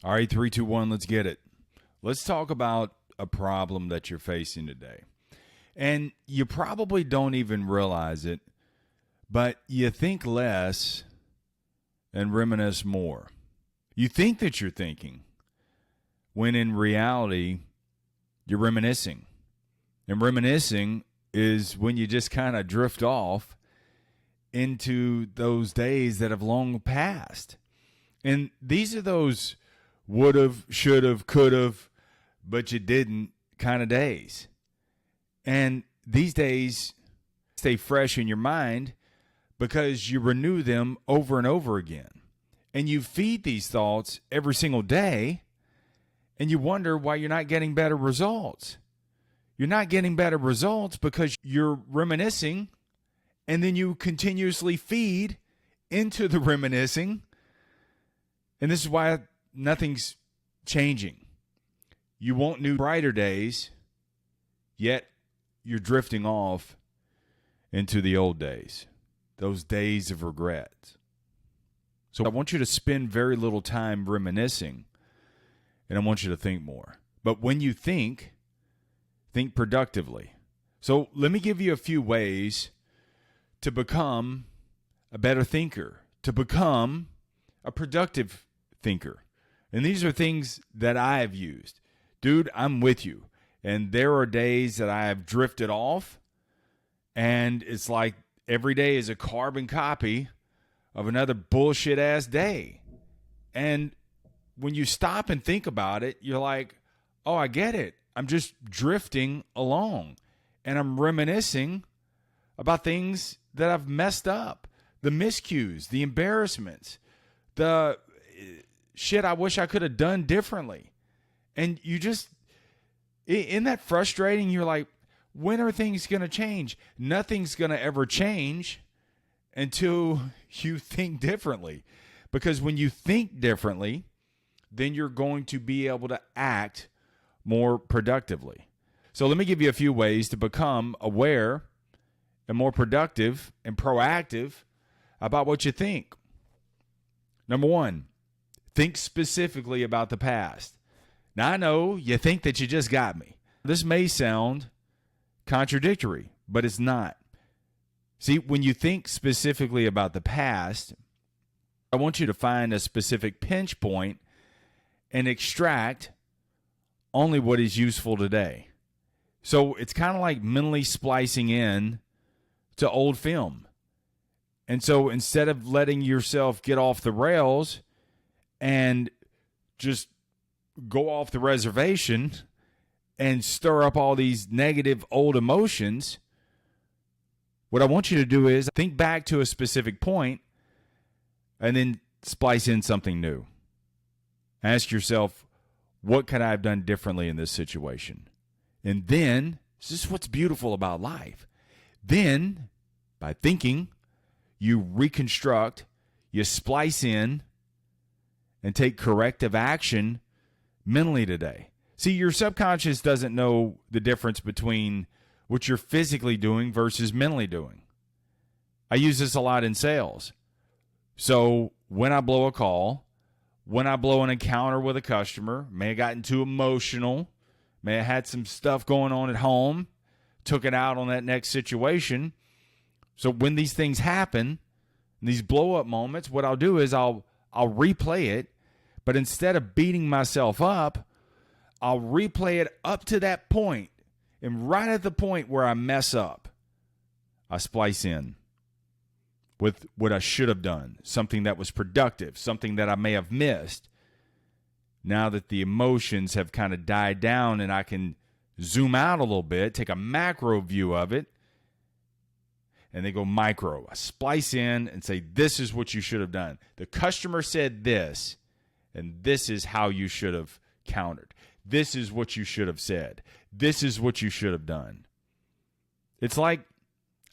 All right, three, two, one, let's get it. Let's talk about a problem that you're facing today. And you probably don't even realize it, but you think less and reminisce more. You think that you're thinking, when in reality, you're reminiscing. And reminiscing is when you just kind of drift off into those days that have long passed. And these are those would have, should have, could have, but you didn't kind of days. And these days stay fresh in your mind because you renew them over and over again. And you feed these thoughts every single day, and you wonder why you're not getting better results. You're not getting better results because you're reminiscing, and then you continuously feed into the reminiscing. And this is why nothing's changing. You want new, brighter days, yet you're drifting off into the old days, those days of regret. So I want you to spend very little time reminiscing, and I want you to think more. But when you think productively. So let me give you a few ways to become a better thinker, to become a productive thinker. And these are things that I have used. Dude, I'm with you. And there are days that I have drifted off, and it's like every day is a carbon copy of another bullshit ass day. And when you stop and think about it, you're like, oh, I get it. I'm just drifting along, and I'm reminiscing about things that I've messed up, the miscues, the embarrassments, the shit I wish I could have done differently. And you just, isn't that frustrating? You're like, when are things going to change? Nothing's going to ever change until you think differently. Because when you think differently, then you're going to be able to act more productively. So let me give you a few ways to become aware and more productive and proactive about what you think. Number one, think specifically about the past. Now, I know you think that you just got me. This may sound contradictory, but it's not. See, when you think specifically about the past, I want you to find a specific pinch point and extract only what is useful today. So it's kind of like mentally splicing in to old film. And so instead of letting yourself get off the rails and just go off the reservation and stir up all these negative old emotions, what I want you to do is think back to a specific point and then splice in something new. Ask yourself, what could I have done differently in this situation? And then, this is what's beautiful about life. Then, by thinking, you reconstruct, you splice in, and take corrective action mentally today. See, your subconscious doesn't know the difference between what you're physically doing versus mentally doing. I use this a lot in sales. So when I blow a call, when I blow an encounter with a customer, may have gotten too emotional, may have had some stuff going on at home, took it out on that next situation. So when these things happen, these blow-up moments, what I'll do is I'll replay it, but instead of beating myself up, I'll replay it up to that point, and right at the point where I mess up, I splice in with what I should have done, something that was productive, something that I may have missed. Now that the emotions have kind of died down and I can zoom out a little bit, take a macro view of it, and they go micro. I splice in and say, this is what you should have done. The customer said this, and this is how you should have countered. This is what you should have said. This is what you should have done. It's like,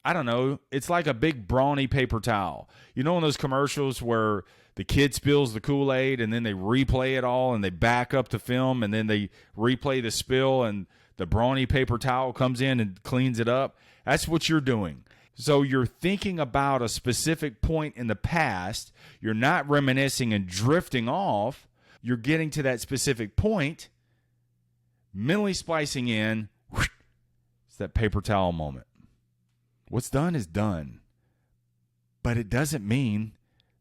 I don't know, it's like a big brawny paper towel. You know in those commercials where the kid spills the Kool-Aid and then they replay it all and they back up the film and then they replay the spill and the brawny paper towel comes in and cleans it up? That's what you're doing. So you're thinking about a specific point in the past. You're not reminiscing and drifting off. you're getting to that specific point, mentally splicing in, it's that paper towel moment. What's done is done. But it doesn't mean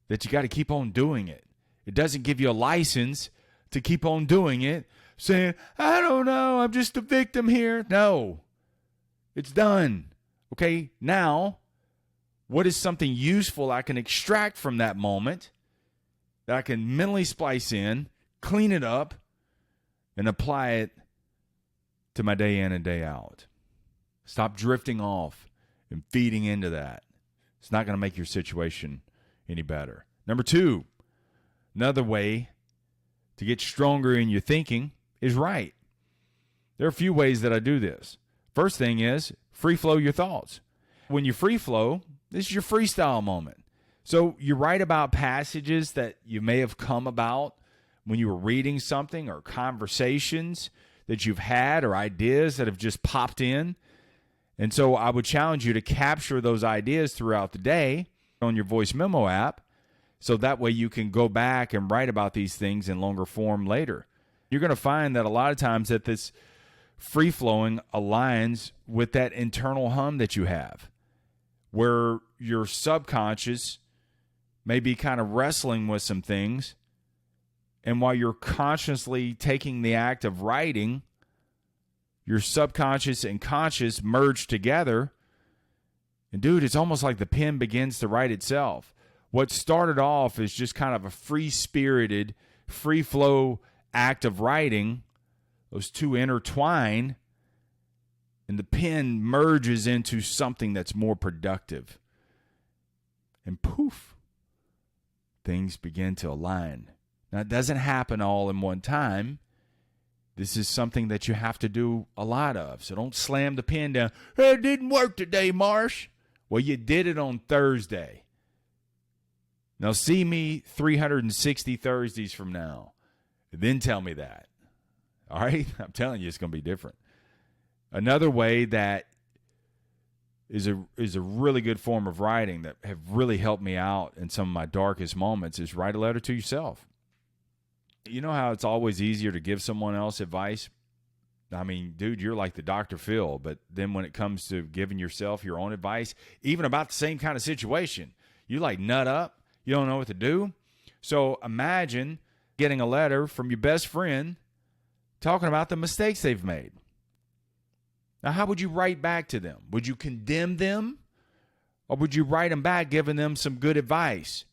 that you got to keep on doing it. It doesn't give you a license to keep on doing it, saying, I don't know, I'm just a victim here. No, it's done. Okay, now, what is something useful I can extract from that moment that I can mentally splice in, clean it up, and apply it to my day in and day out? Stop drifting off and feeding into that. It's not going to make your situation any better. Number 2, another way to get stronger in your thinking is write. There are a few ways that I do this. First thing is free flow your thoughts. When you free flow, this is your freestyle moment. So you write about passages that you may have come about when you were reading something, or conversations that you've had, or ideas that have just popped in. And so I would challenge you to capture those ideas throughout the day on your voice memo app, so that way you can go back and write about these things in longer form later. You're going to find that a lot of times that this free-flowing aligns with that internal hum that you have, where your subconscious may be kind of wrestling with some things, and while you're consciously taking the act of writing, your subconscious and conscious merge together. And dude, it's almost like the pen begins to write itself. What started off as just kind of a free-spirited, free-flow act of writing, those two intertwine, and the pen merges into something that's more productive. And poof, things begin to align. Now, it doesn't happen all in one time. This is something that you have to do a lot of. So don't slam the pen down. Hey, it didn't work today, Marsh. Well, you did it on Thursday. Now see me 360 Thursdays from now. And then tell me that. All right? I'm telling you, it's going to be different. Another way that is a really good form of writing that have really helped me out in some of my darkest moments is write a letter to yourself. You know how it's always easier to give someone else advice? I mean, dude, you're like the Dr. Phil, but then when it comes to giving yourself your own advice, even about the same kind of situation, you like nut up, you don't know what to do. So imagine getting a letter from your best friend talking about the mistakes they've made. Now, how would you write back to them? Would you condemn them, or would you write them back giving them some good advice?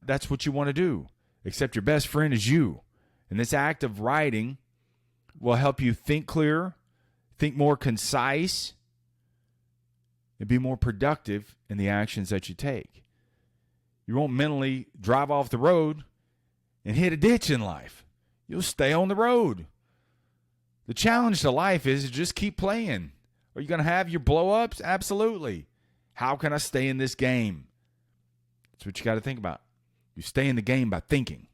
That's what you want to do. Except your best friend is you. And this act of writing will help you think clearer, think more concise, and be more productive in the actions that you take. You won't mentally drive off the road and hit a ditch in life. You'll stay on the road. The challenge to life is to just keep playing. Are you going to have your blow-ups? Absolutely. How can I stay in this game? That's what you got to think about. You stay in the game by thinking.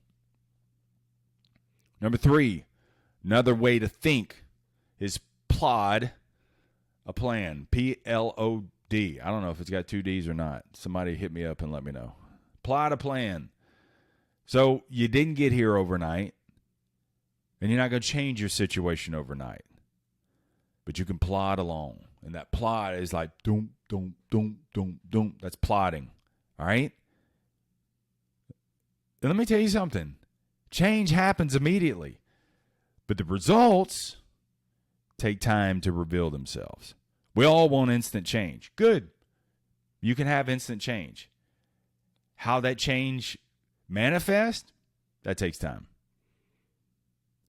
Number 3, another way to think is plod a plan. P-L-O-D. I don't know if it's got 2 D's or not. Somebody hit me up and let me know. Plot a plan. So you didn't get here overnight, and you're not going to change your situation overnight. But you can plod along. And that plod is like, doom, doom, doom, doom, doom. That's plotting. All right? And let me tell you something. Change happens immediately. But the results take time to reveal themselves. We all want instant change. Good. You can have instant change. How that change manifests, that takes time.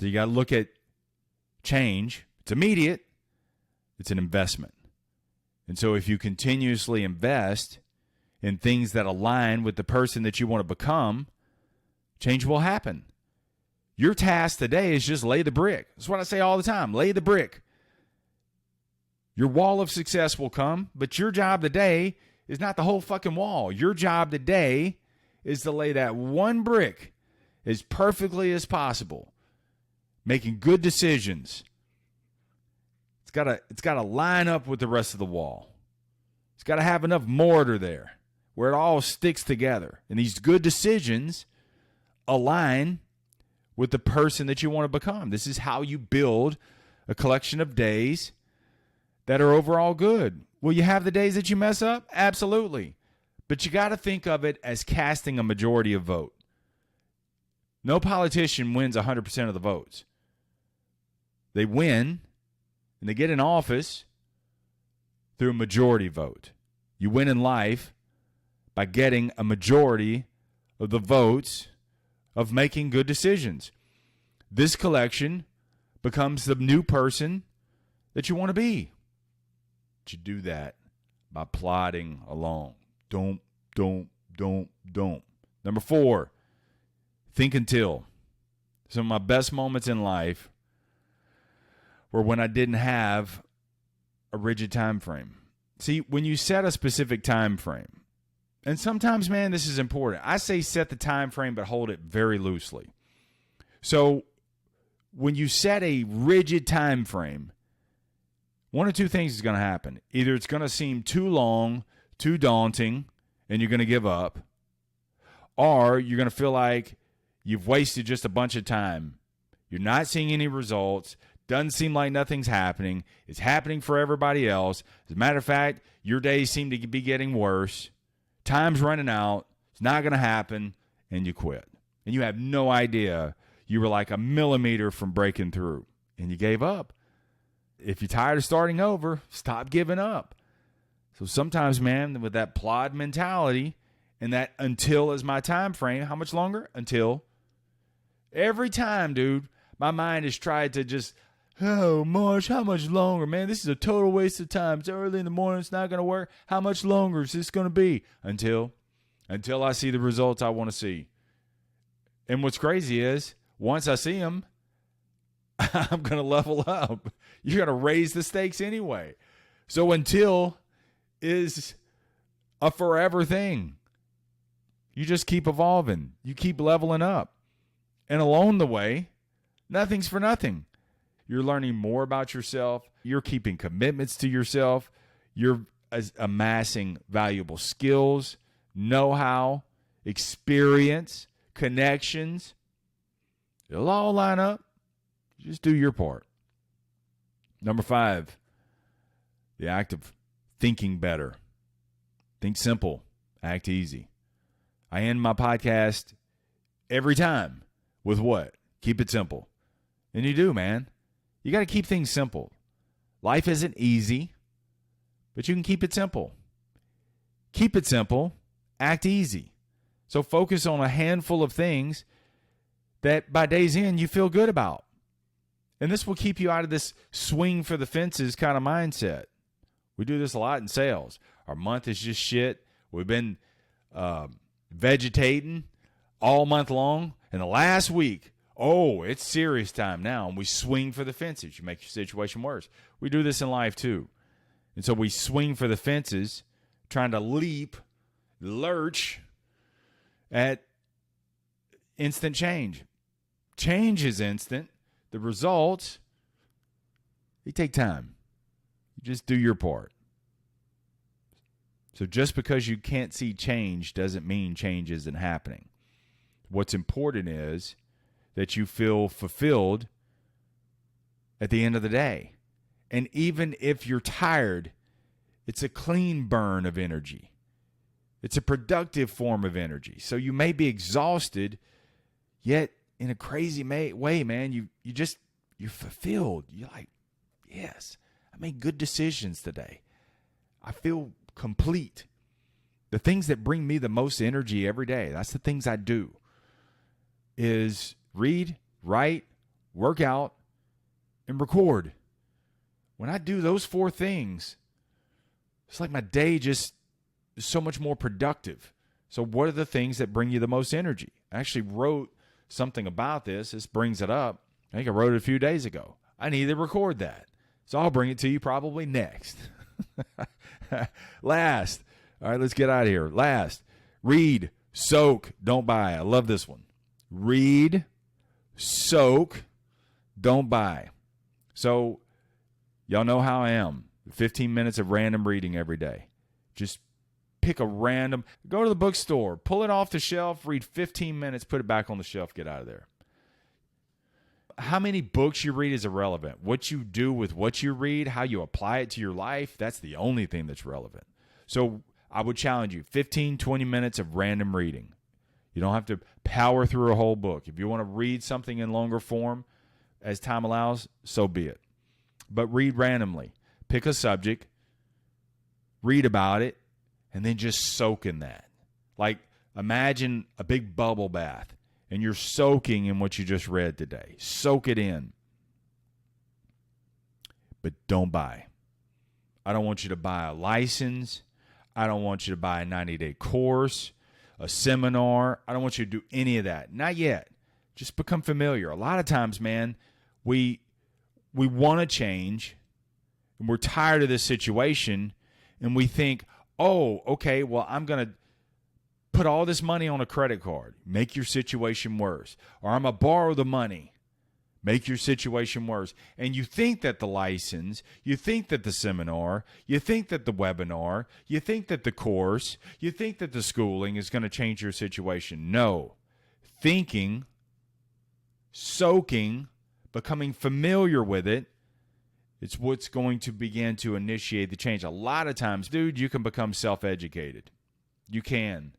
So you got to look at change. It's immediate. It's an investment. And so if you continuously invest in things that align with the person that you want to become, change will happen. Your task today is just lay the brick. That's what I say all the time. Lay the brick. Your wall of success will come, but your job today is not the whole fucking wall. Your job today is to lay that one brick as perfectly as possible, making good decisions. It's got to line up with the rest of the wall. It's got to have enough mortar there where it all sticks together. And these good decisions align with the person that you want to become. This is how you build a collection of days that are overall good. Will you have the days that you mess up? Absolutely. But you got to think of it as casting a majority of vote. No politician wins 100% of the votes. They win and they get in office through a majority vote. You win in life by getting a majority of the votes of making good decisions. This collection becomes the new person that you want to be. But you do that by plodding along. Don't. Number 4, think until. Some of my best moments in life were when I didn't have a rigid time frame. See, when you set a specific time frame, and sometimes, man, this is important. I say set the time frame, but hold it very loosely. So when you set a rigid time frame, one of two things is going to happen. Either it's going to seem too long, too daunting, and you're going to give up, or you're going to feel like you've wasted just a bunch of time. You're not seeing any results. Doesn't seem like nothing's happening. It's happening for everybody else. As a matter of fact, your days seem to be getting worse. Time's running out. It's not going to happen, and you quit. And you have no idea. You were like a millimeter from breaking through, and you gave up. If you're tired of starting over, stop giving up. So sometimes, man, with that plod mentality and that until is my time frame, how much longer? Until. Every time, dude, my mind has tried to just, oh, Marsh, how much longer, man? This is a total waste of time. It's early in the morning. It's not going to work. How much longer is this going to be? Until I see the results I want to see. And what's crazy is, once I see them, I'm going to level up. You're going to raise the stakes anyway. So until is a forever thing. You just keep evolving. You keep leveling up. And along the way, nothing's for nothing. You're learning more about yourself. You're keeping commitments to yourself. You're amassing valuable skills, know-how, experience, connections. It'll all line up. Just do your part. Number 5, the act of thinking better. Think simple. Act easy. I end my podcast every time with what? Keep it simple. And you do, man. You got to keep things simple. Life isn't easy, but you can keep it simple. Keep it simple. Act easy. So focus on a handful of things that by day's end you feel good about. And this will keep you out of this swing for the fences kind of mindset. We do this a lot in sales. Our month is just shit. We've been vegetating all month long. And the last week, oh, it's serious time now. And we swing for the fences. You make your situation worse. We do this in life too. And so we swing for the fences, trying to lurch at instant change. Change is instant. The results, they take time. You just do your part. So just because you can't see change doesn't mean change isn't happening. What's important is that you feel fulfilled at the end of the day. And even if you're tired, it's a clean burn of energy. It's a productive form of energy. So you may be exhausted, yet in a crazy way, man, you're fulfilled. You're like, yes, I made good decisions today. I feel complete. The things that bring me the most energy every day, that's the things I do, is read, write, work out, and record. When I do those 4 things, it's like my day just is so much more productive. So what are the things that bring you the most energy? I actually wrote something about this. This brings it up. I think I wrote it a few days ago. I need to record that. So I'll bring it to you probably next. Last. All right, let's get out of here. Last. Read, soak, don't buy. I love this one. Read, soak, don't buy. So y'all know how I am. 15 minutes of random reading every day. Just pick a random, go to the bookstore, pull it off the shelf, read 15 minutes, put it back on the shelf, get out of there. how many books you read is irrelevant. What you do with what you read, how you apply it to your life, that's the only thing that's relevant. So I would challenge you, 15, 20 minutes of random reading. You don't have to power through a whole book. If you want to read something in longer form as time allows, so be it. But read randomly. Pick a subject, read about it, and then just soak in that. Like, imagine a big bubble bath, and you're soaking in what you just read today. Soak it in. But don't buy. I don't want you to buy a license. I don't want you to buy a 90-day course, a seminar. I don't want you to do any of that. Not yet. Just become familiar. A lot of times, man, we want to change, and we're tired of this situation, and we think, oh, okay, well, I'm going to put all this money on a credit card, make your situation worse. Or I'm going to borrow the money, make your situation worse. And you think that the license, you think that the seminar, you think that the webinar, you think that the course, you think that the schooling is going to change your situation. No. Thinking, soaking, becoming familiar with it, it's what's going to begin to initiate the change. A lot of times, dude, you can become self-educated. You can.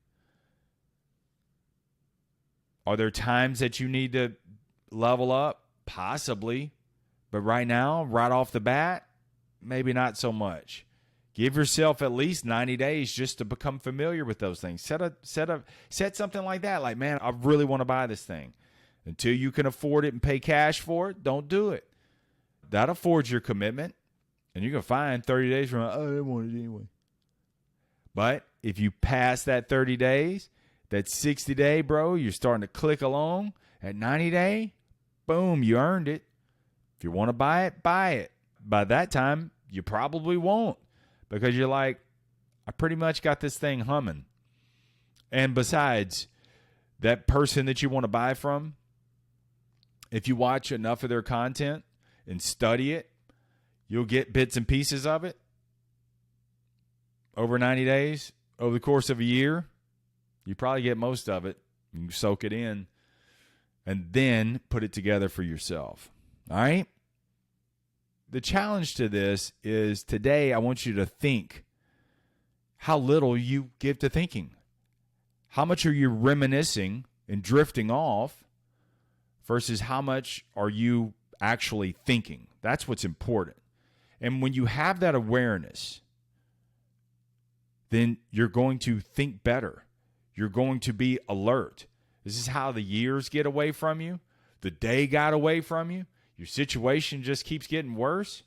Are there times that you need to level up? Possibly. But right now, right off the bat, maybe not so much. Give yourself at least 90 days just to become familiar with those things. Set something like that. Like, man, I really want to buy this thing. Until you can afford it and pay cash for it, don't do it. That affords your commitment. And you can find 30 days from, oh, I didn't want it anyway. But if you pass that 30 days, that 60-day, bro, you're starting to click along. At 90-day, boom, you earned it. If you want to buy it, buy it. By that time, you probably won't, because you're like, I pretty much got this thing humming. And besides, that person that you want to buy from, if you watch enough of their content and study it, you'll get bits and pieces of it over 90 days, over the course of a year. You probably get most of it. You soak it in and then put it together for yourself. All right? The challenge to this is today I want you to think how little you give to thinking. How much are you reminiscing and drifting off versus how much are you actually thinking? That's what's important. And when you have that awareness, then you're going to think better. You're going to be alert. This is how the years get away from you. The day got away from you. Your situation just keeps getting worse.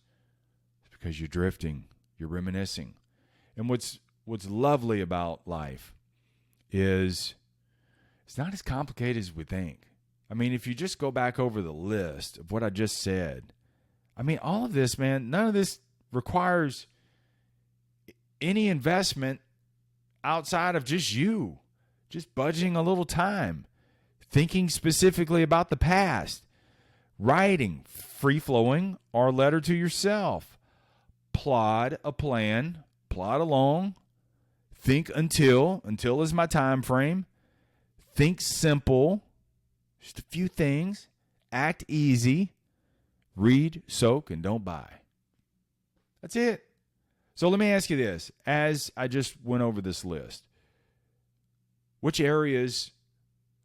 It's because you're drifting. You're reminiscing. And what's lovely about life is it's not as complicated as we think. I mean, if you just go back over the list of what I just said, I mean, all of this, man, none of this requires any investment outside of just you. Just budgeting a little time, thinking specifically about the past, writing, free-flowing, or letter to yourself. Plod a plan, plod along, think until is my time frame, think simple, just a few things, act easy, read, soak, and don't buy. That's it. So let me ask you this, as I just went over this list, which areas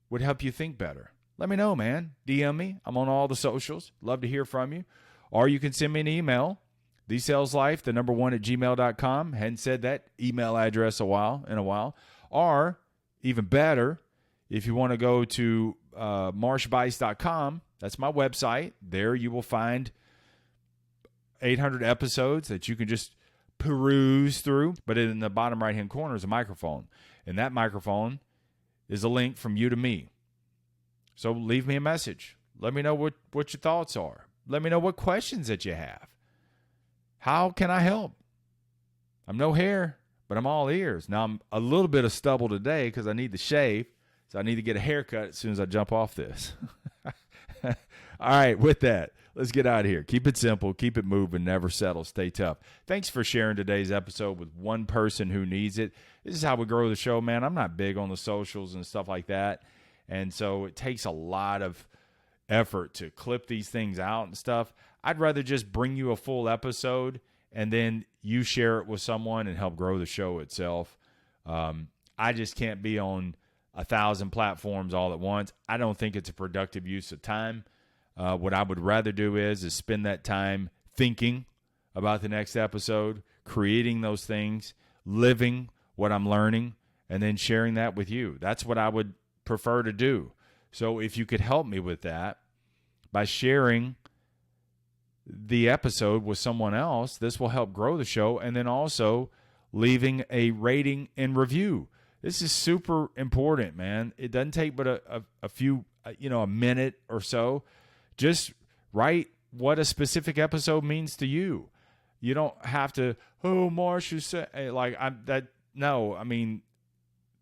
would help you think better? Let me know, man. DM me. I'm on all the socials. Love to hear from you. Or you can send me an email, thesaleslife1@gmail.com. Hadn't said that email address in a while. Or, even better, if you want to go to marshbuice.com, that's my website. There you will find 800 episodes that you can just peruse through. But in the bottom right-hand corner is a microphone. And that microphone is a link from you to me. So leave me a message. Let me know what your thoughts are. Let me know what questions that you have. How can I help? I'm no hair, but I'm all ears. Now, I'm a little bit of stubble today because I need to shave. So I need to get a haircut as soon as I jump off this. All right, with that, let's get out of here. Keep it simple. Keep it moving. Never settle. Stay tough. Thanks for sharing today's episode with one person who needs it. This is how we grow the show, man. I'm not big on the socials and stuff like that. And so it takes a lot of effort to clip these things out and stuff. I'd rather just bring you a full episode and then you share it with someone and help grow the show itself. I just can't be on 1,000 platforms all at once. I don't think it's a productive use of time. What I would rather do is spend that time thinking about the next episode, creating those things, living what I'm learning, and then sharing that with you. That's what I would prefer to do. So if you could help me with that by sharing the episode with someone else, this will help grow the show, and then also leaving a rating and review. This is super important, man. It doesn't take but a few, a minute or so. Just write what a specific episode means to you. You don't have to, Marsh, you say, no, I mean,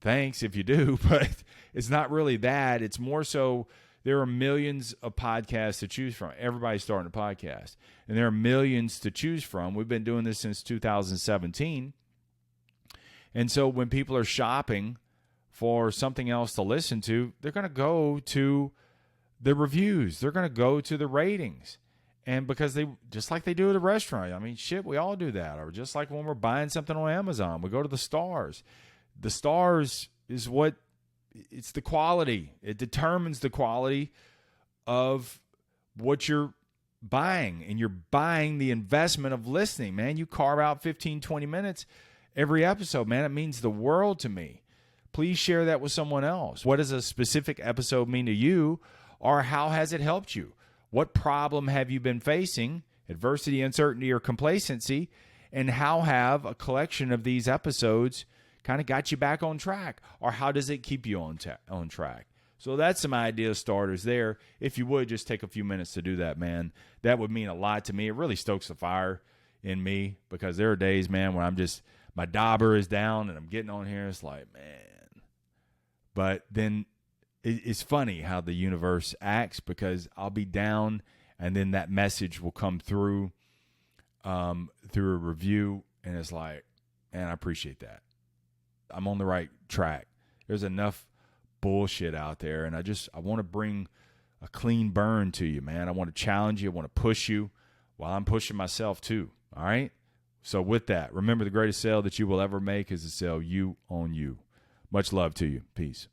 thanks if you do, but it's not really that. It's more so there are millions of podcasts to choose from. Everybody's starting a podcast, and there are millions to choose from. We've been doing this since 2017. And so when people are shopping for something else to listen to, they're going to go to the reviews. They're going to go to the ratings. And because they, just like they do at a restaurant, I mean, shit, we all do that. Or just like when we're buying something on Amazon, we go to the stars. The stars is it's the quality. It determines the quality of what you're buying. And you're buying the investment of listening, man. You carve out 15, 20 minutes every episode, man. It means the world to me. Please share that with someone else. What does a specific episode mean to you, or how has it helped you? What problem have you been facing, adversity, uncertainty, or complacency, and how have a collection of these episodes kind of got you back on track, or how does it keep you on track? So that's some idea starters there. If you would just take a few minutes to do that, man, that would mean a lot to me. It really stokes the fire in me, because there are days, man, when my dauber is down and I'm getting on here. It's like, man. But then it's funny how the universe acts, because I'll be down and then that message will come through a review, and it's like, man, I appreciate that. I'm on the right track. There's enough bullshit out there, and I want to bring a clean burn to you, man. I want to challenge you. I want to push you while I'm pushing myself too. All right? So with that, remember, the greatest sale that you will ever make is to sell you on you. Much love to you. Peace.